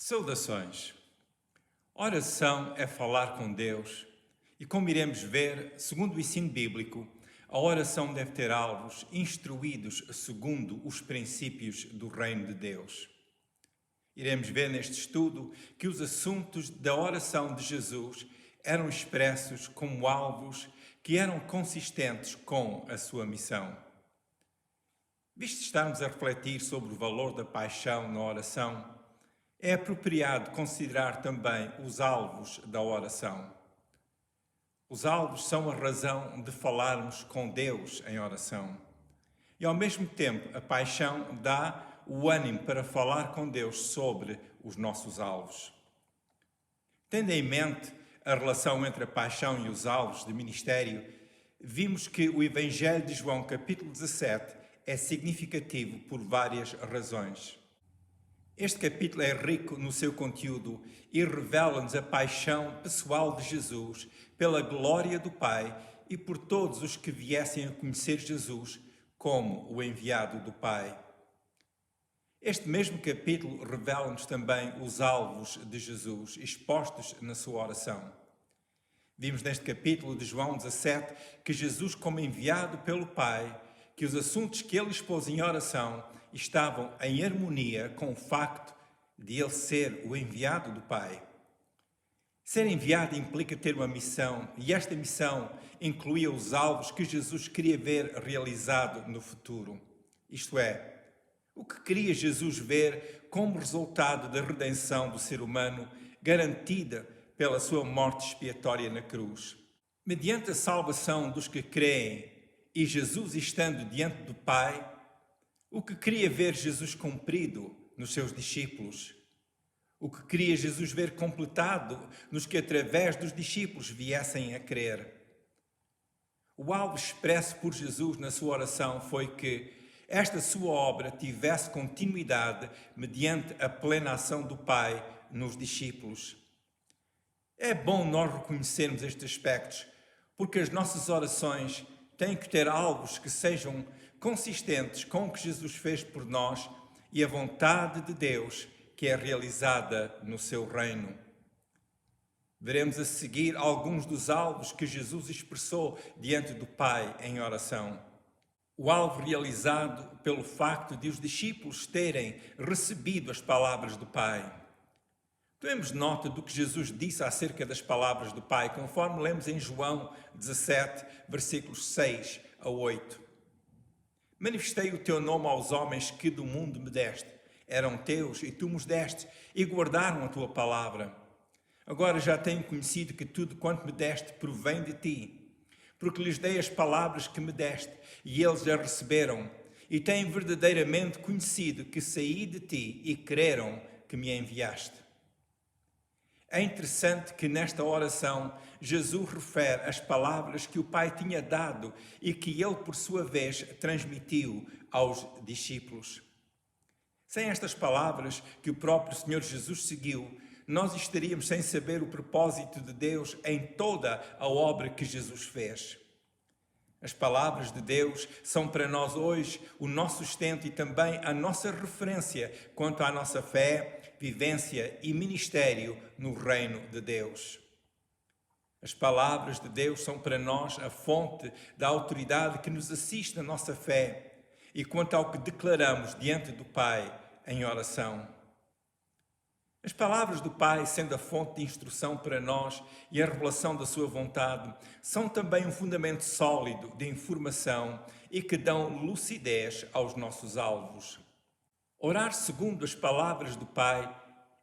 Saudações! Oração é falar com Deus e, como iremos ver, segundo o ensino bíblico, a oração deve ter alvos instruídos segundo os princípios do reino de Deus. Iremos ver neste estudo que os assuntos da oração de Jesus eram expressos como alvos que eram consistentes com a sua missão. Visto estarmos a refletir sobre o valor da paixão na oração, é apropriado considerar também os alvos da oração. Os alvos são a razão de falarmos com Deus em oração. E ao mesmo tempo, a paixão dá o ânimo para falar com Deus sobre os nossos alvos. Tendo em mente a relação entre a paixão e os alvos de ministério, vimos que o Evangelho de João, capítulo 17, é significativo por várias razões. Este capítulo é rico no seu conteúdo e revela-nos a paixão pessoal de Jesus pela glória do Pai e por todos os que viessem a conhecer Jesus como o enviado do Pai. Este mesmo capítulo revela-nos também os alvos de Jesus expostos na sua oração. Vimos neste capítulo de João 17 que Jesus, como enviado pelo Pai, que os assuntos que ele expôs em oração estavam em harmonia com o facto de ele ser o enviado do Pai. Ser enviado implica ter uma missão, e esta missão incluía os alvos que Jesus queria ver realizado no futuro. Isto é, o que queria Jesus ver como resultado da redenção do ser humano garantida pela sua morte expiatória na cruz. Mediante a salvação dos que creem e Jesus estando diante do Pai, o que queria ver Jesus cumprido nos seus discípulos, o que queria Jesus ver completado nos que através dos discípulos viessem a crer. O alvo expresso por Jesus na sua oração foi que esta sua obra tivesse continuidade mediante a plena ação do Pai nos discípulos. É bom nós reconhecermos estes aspectos, porque as nossas orações têm que ter alvos que sejam consistentes com o que Jesus fez por nós e a vontade de Deus que é realizada no seu reino. Veremos a seguir alguns dos alvos que Jesus expressou diante do Pai em oração. O alvo realizado pelo facto de os discípulos terem recebido as palavras do Pai. Tomemos nota do que Jesus disse acerca das palavras do Pai, conforme lemos em João 17, versículos 6 a 8. Manifestei o teu nome aos homens que do mundo me deste. Eram teus e tu nos deste e guardaram a tua palavra. Agora já tenho conhecido que tudo quanto me deste provém de ti, porque lhes dei as palavras que me deste e eles as receberam e têm verdadeiramente conhecido que saí de ti e creram que me enviaste. É interessante que nesta oração Jesus refere as palavras que o Pai tinha dado e que ele, por sua vez, transmitiu aos discípulos. Sem estas palavras que o próprio Senhor Jesus seguiu, nós estaríamos sem saber o propósito de Deus em toda a obra que Jesus fez. As palavras de Deus são para nós hoje o nosso sustento e também a nossa referência quanto à nossa fé, vivência e ministério no reino de Deus. As palavras de Deus são para nós a fonte da autoridade que nos assiste na nossa fé e quanto ao que declaramos diante do Pai em oração. As palavras do Pai, sendo a fonte de instrução para nós e a revelação da sua vontade, são também um fundamento sólido de informação e que dão lucidez aos nossos alvos. Orar segundo as palavras do Pai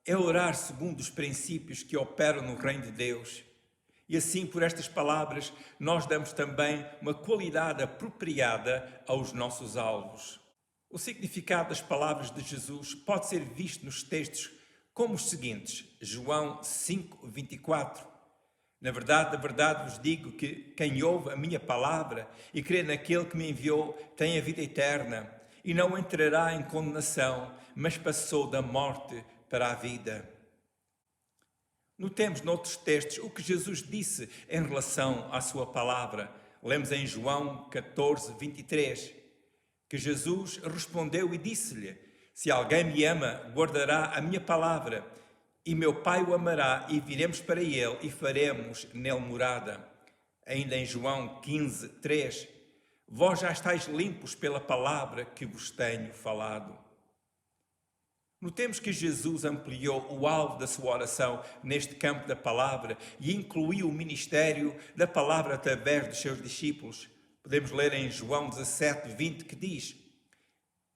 é orar segundo os princípios que operam no reino de Deus. E assim, por estas palavras, nós damos também uma qualidade apropriada aos nossos alvos. O significado das palavras de Jesus pode ser visto nos textos como os seguintes. João 5, 24. Na verdade vos digo que quem ouve a minha palavra e crê naquele que me enviou tem a vida eterna e não entrará em condenação, mas passou da morte para a vida. Notemos noutros textos o que Jesus disse em relação à sua palavra. Lemos em João 14, 23, que Jesus respondeu e disse-lhe: se alguém me ama, guardará a minha palavra, e meu Pai o amará, e viremos para ele e faremos nele morada. Ainda em João 15, 3, vós já estáis limpos pela palavra que vos tenho falado. Notemos que Jesus ampliou o alvo da sua oração neste campo da palavra e incluiu o ministério da palavra através dos seus discípulos. Podemos ler em João 17, 20, que diz: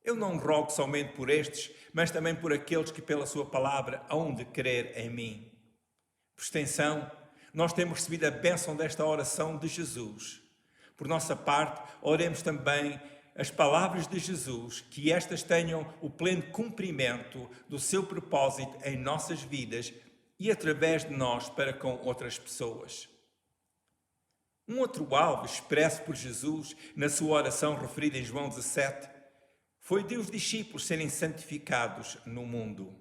eu não rogo somente por estes, mas também por aqueles que pela sua palavra hão de crer em mim. Por extensão, nós temos recebido a bênção desta oração de Jesus. Por nossa parte, oremos também as palavras de Jesus, que estas tenham o pleno cumprimento do seu propósito em nossas vidas e através de nós para com outras pessoas. Um outro alvo expresso por Jesus na sua oração referida em João 17 foi de os discípulos serem santificados no mundo.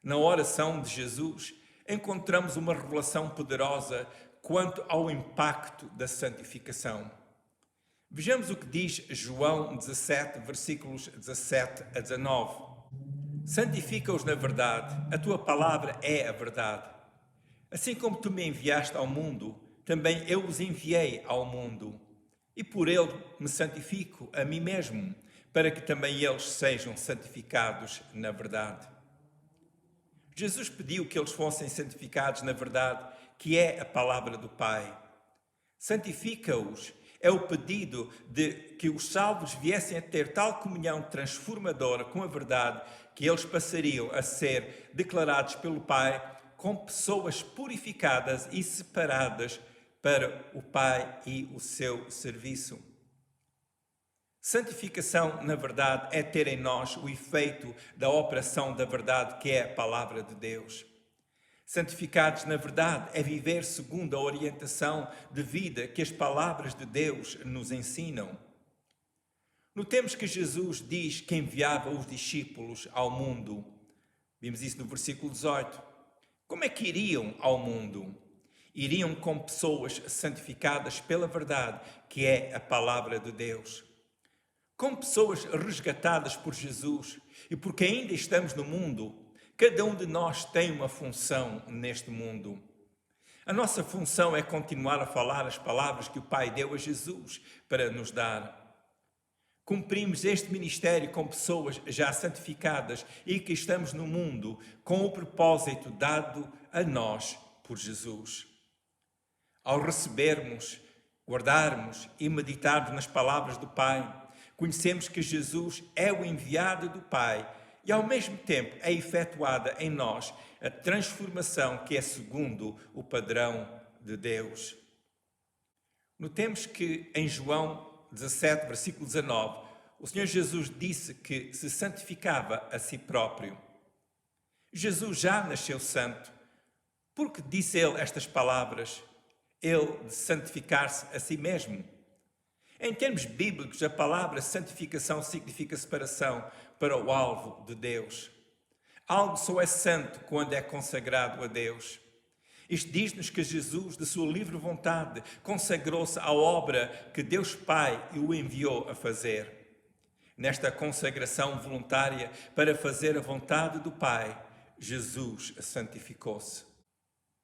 Na oração de Jesus encontramos uma revelação poderosa quanto ao impacto da santificação. Vejamos o que diz João 17, versículos 17 a 19. Santifica-os na verdade, a tua palavra é a verdade. Assim como tu me enviaste ao mundo, também eu os enviei ao mundo. E por ele me santifico a mim mesmo, para que também eles sejam santificados na verdade. Jesus pediu que eles fossem santificados na verdade, que é a palavra do Pai. Santifica-os é o pedido de que os salvos viessem a ter tal comunhão transformadora com a verdade que eles passariam a ser declarados pelo Pai como pessoas purificadas e separadas para o Pai e o seu serviço. Santificação, na verdade, é ter em nós o efeito da operação da verdade, que é a palavra de Deus. Santificados, na verdade, é viver segundo a orientação de vida que as palavras de Deus nos ensinam. Notemos que Jesus diz que enviava os discípulos ao mundo. Vimos isso no versículo 18. Como é que iriam ao mundo? Iriam com pessoas santificadas pela verdade, que é a palavra de Deus. Com pessoas resgatadas por Jesus, e porque ainda estamos no mundo, cada um de nós tem uma função neste mundo. A nossa função é continuar a falar as palavras que o Pai deu a Jesus para nos dar. Cumprimos este ministério com pessoas já santificadas e que estamos no mundo com o propósito dado a nós por Jesus. Ao recebermos, guardarmos e meditarmos nas palavras do Pai, conhecemos que Jesus é o enviado do Pai e, ao mesmo tempo, é efetuada em nós a transformação que é segundo o padrão de Deus. Notemos que em João 17, versículo 19, o Senhor Jesus disse que se santificava a si próprio. Jesus já nasceu santo. Por que disse ele estas palavras? Ele de santificar-se a si mesmo. Em termos bíblicos, a palavra santificação significa separação para o alvo de Deus. Algo só é santo quando é consagrado a Deus. Isto diz-nos que Jesus, de sua livre vontade, consagrou-se à obra que Deus Pai o enviou a fazer. Nesta consagração voluntária para fazer a vontade do Pai, Jesus santificou-se.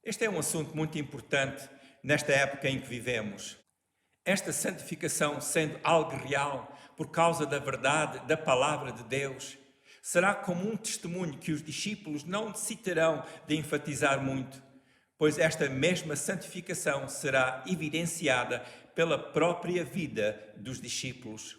Este é um assunto muito importante nesta época em que vivemos. Esta santificação, sendo algo real, por causa da verdade da palavra de Deus, será como um testemunho que os discípulos não necessitarão de enfatizar muito, pois esta mesma santificação será evidenciada pela própria vida dos discípulos.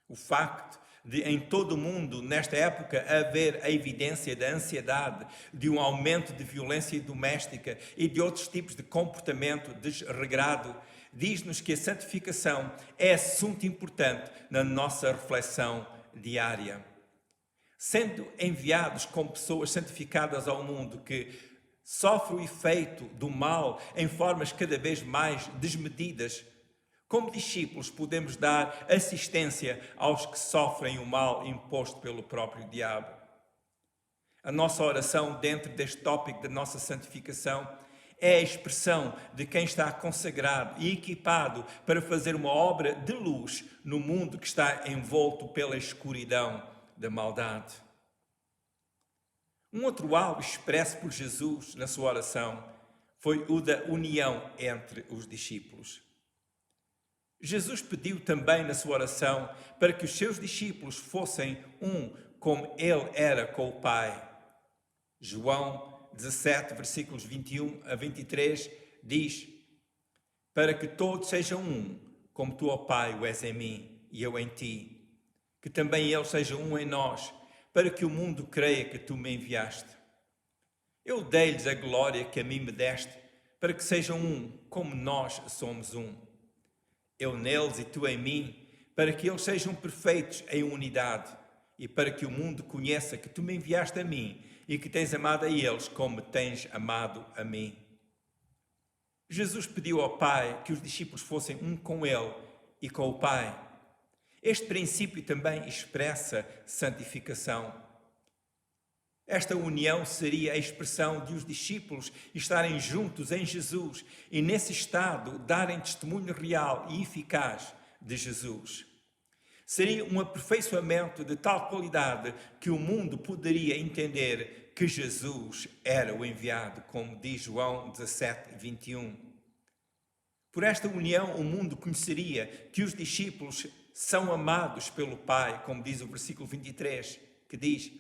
O facto de em todo o mundo, nesta época, haver a evidência da ansiedade, de um aumento de violência doméstica e de outros tipos de comportamento desregrado, diz-nos que a santificação é assunto importante na nossa reflexão diária. Sendo enviados como pessoas santificadas ao mundo que sofre o efeito do mal em formas cada vez mais desmedidas, como discípulos podemos dar assistência aos que sofrem o mal imposto pelo próprio diabo. A nossa oração dentro deste tópico da nossa santificação é a expressão de quem está consagrado e equipado para fazer uma obra de luz no mundo que está envolto pela escuridão da maldade. Um outro alvo expresso por Jesus na sua oração foi o da união entre os discípulos. Jesus pediu também na sua oração para que os seus discípulos fossem um como ele era com o Pai. João 17, versículos 21 a 23 diz: para que todos sejam um, como tu, ó Pai, o és em mim e eu em ti, que também eles sejam um em nós, para que o mundo creia que tu me enviaste. Eu dei-lhes a glória que a mim me deste, para que sejam um, como nós somos um. Eu neles e tu em mim, para que eles sejam perfeitos em unidade, e para que o mundo conheça que tu me enviaste a mim e que tens amado a eles como me tens amado a mim. Jesus pediu ao Pai que os discípulos fossem um com ele e com o Pai. Este princípio também expressa santificação. Esta união seria a expressão de os discípulos estarem juntos em Jesus e, nesse estado, darem testemunho real e eficaz de Jesus. Seria um aperfeiçoamento de tal qualidade que o mundo poderia entender que Jesus era o enviado, como diz João 17, 21. Por esta união, o mundo conheceria que os discípulos são amados pelo Pai, como diz o versículo 23, que diz: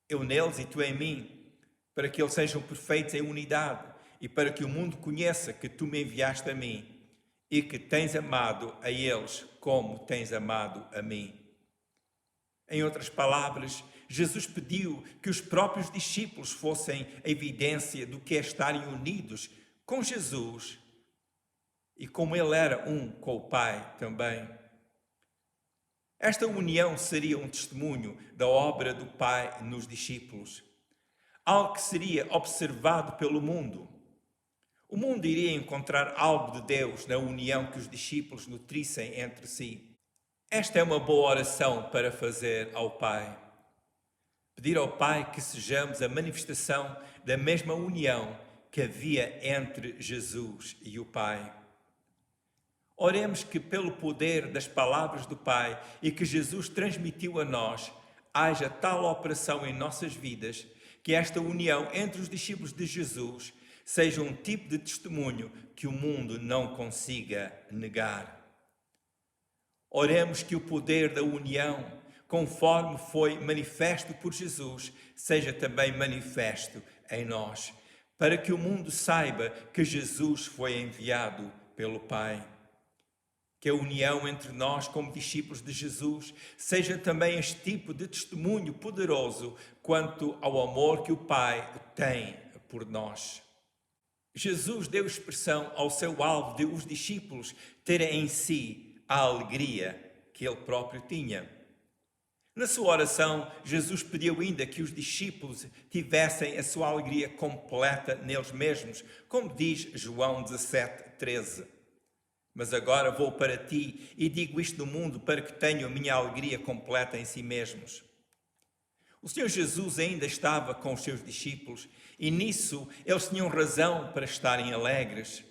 eu neles e tu em mim, para que eles sejam perfeitos em unidade e para que o mundo conheça que tu me enviaste a mim e que tens amado a eles como tens amado a mim. Em outras palavras, Jesus pediu que os próprios discípulos fossem a evidência do que é estarem unidos com Jesus e como ele era um com o Pai também. Esta união seria um testemunho da obra do Pai nos discípulos, algo que seria observado pelo mundo. O mundo iria encontrar algo de Deus na união que os discípulos nutrissem entre si. Esta é uma boa oração para fazer ao Pai. Pedir ao Pai que sejamos a manifestação da mesma união que havia entre Jesus e o Pai. Oremos que, pelo poder das palavras do Pai e que Jesus transmitiu a nós, haja tal operação em nossas vidas que esta união entre os discípulos de Jesus seja um tipo de testemunho que o mundo não consiga negar. Oremos que o poder da união, conforme foi manifesto por Jesus, seja também manifesto em nós, para que o mundo saiba que Jesus foi enviado pelo Pai. Que a união entre nós como discípulos de Jesus seja também este tipo de testemunho poderoso quanto ao amor que o Pai tem por nós. Jesus deu expressão ao seu alvo de os discípulos terem em si a alegria que ele próprio tinha. Na sua oração, Jesus pediu ainda que os discípulos tivessem a sua alegria completa neles mesmos, como diz João 17, 13. Mas agora vou para ti e digo isto no mundo para que tenham a minha alegria completa em si mesmos. O Senhor Jesus ainda estava com os seus discípulos e nisso eles tinham razão para estarem alegres.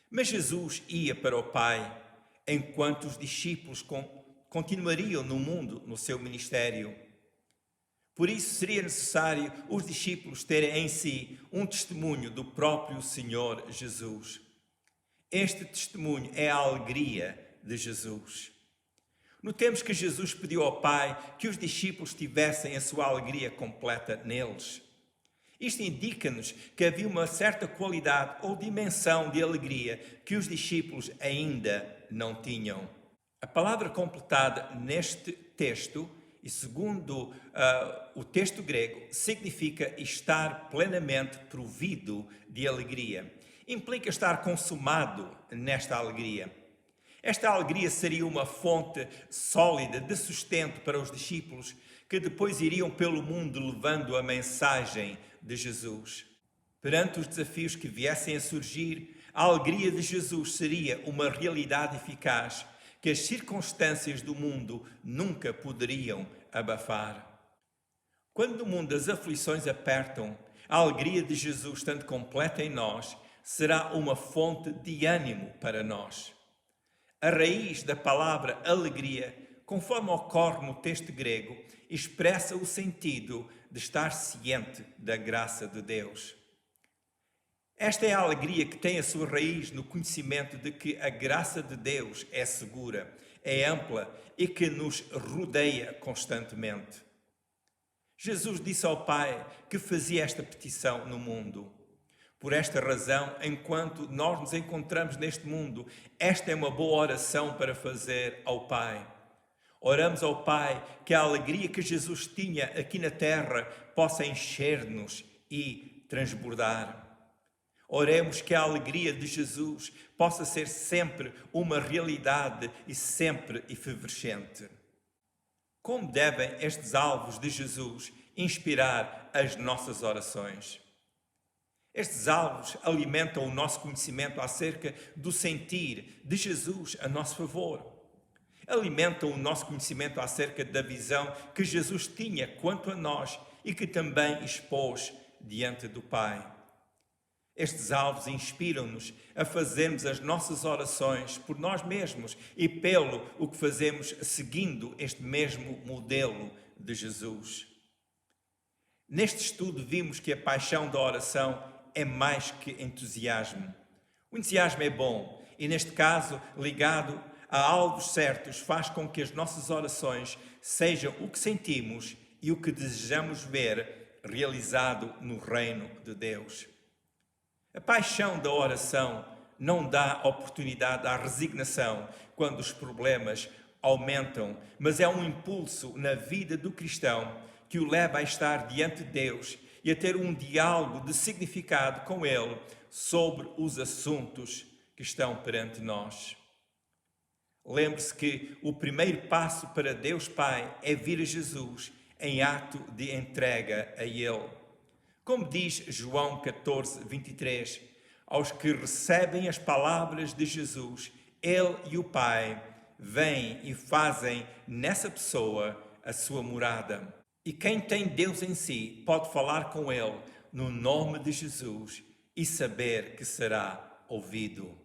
Mas Jesus ia para o Pai, enquanto os discípulos continuariam no mundo, no seu ministério. Por isso seria necessário os discípulos terem em si um testemunho do próprio Senhor Jesus. Este testemunho é a alegria de Jesus. Notemos que Jesus pediu ao Pai que os discípulos tivessem a sua alegria completa neles. Isto indica-nos que havia uma certa qualidade ou dimensão de alegria que os discípulos ainda não tinham. A palavra completada neste texto, e segundo o texto grego, significa estar plenamente provido de alegria. Implica estar consumado nesta alegria. Esta alegria seria uma fonte sólida de sustento para os discípulos que depois iriam pelo mundo levando a mensagem de Jesus. Perante os desafios que viessem a surgir, a alegria de Jesus seria uma realidade eficaz que as circunstâncias do mundo nunca poderiam abafar. Quando no mundo as aflições apertam, a alegria de Jesus, estando completa em nós, será uma fonte de ânimo para nós. A raiz da palavra alegria conforme ocorre no texto grego, expressa o sentido de estar ciente da graça de Deus. Esta é a alegria que tem a sua raiz no conhecimento de que a graça de Deus é segura, é ampla e que nos rodeia constantemente. Jesus disse ao Pai que fazia esta petição no mundo. Por esta razão, enquanto nós nos encontramos neste mundo, esta é uma boa oração para fazer ao Pai. Oramos ao Pai que a alegria que Jesus tinha aqui na terra possa encher-nos e transbordar. Oremos que a alegria de Jesus possa ser sempre uma realidade e sempre efervescente. Como devem estes alvos de Jesus inspirar as nossas orações? Estes alvos alimentam o nosso conhecimento acerca do sentir de Jesus a nosso favor. Alimentam o nosso conhecimento acerca da visão que Jesus tinha quanto a nós e que também expôs diante do Pai. Estes alvos inspiram-nos a fazermos as nossas orações por nós mesmos e pelo o que fazemos seguindo este mesmo modelo de Jesus. Neste estudo vimos que a paixão da oração é mais que entusiasmo. O entusiasmo é bom e, neste caso, ligado a alvos certos, faz com que as nossas orações sejam o que sentimos e o que desejamos ver realizado no reino de Deus. A paixão da oração não dá oportunidade à resignação quando os problemas aumentam, mas é um impulso na vida do cristão que o leva a estar diante de Deus e a ter um diálogo de significado com Ele sobre os assuntos que estão perante nós. Lembre-se que o primeiro passo para Deus Pai é vir a Jesus em ato de entrega a Ele. Como diz João 14, 23, aos que recebem as palavras de Jesus, Ele e o Pai vêm e fazem nessa pessoa a sua morada. E quem tem Deus em si pode falar com Ele no nome de Jesus e saber que será ouvido.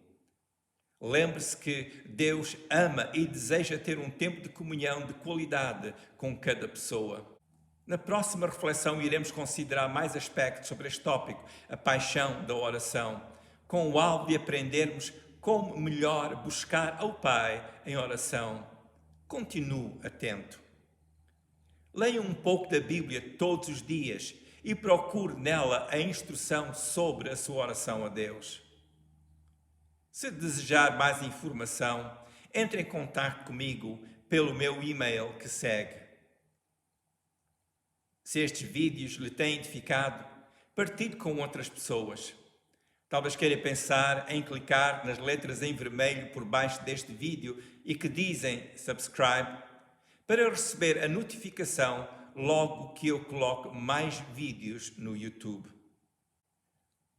Lembre-se que Deus ama e deseja ter um tempo de comunhão de qualidade com cada pessoa. Na próxima reflexão iremos considerar mais aspectos sobre este tópico, a paixão da oração, com o alvo de aprendermos como melhor buscar ao Pai em oração. Continue atento. Leia um pouco da Bíblia todos os dias e procure nela a instrução sobre a sua oração a Deus. Se desejar mais informação, entre em contato comigo pelo meu e-mail que segue. Se estes vídeos lhe têm edificado, partilhe com outras pessoas. Talvez queira pensar em clicar nas letras em vermelho por baixo deste vídeo e que dizem subscribe para receber a notificação logo que eu coloque mais vídeos no YouTube.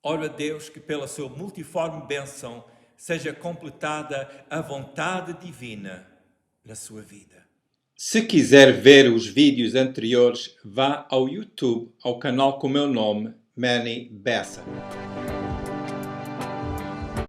Oro a Deus que pela sua multiforme bênção seja completada a vontade divina na sua vida. Se quiser ver os vídeos anteriores, vá ao YouTube, ao canal com o meu nome, Manny Bessa.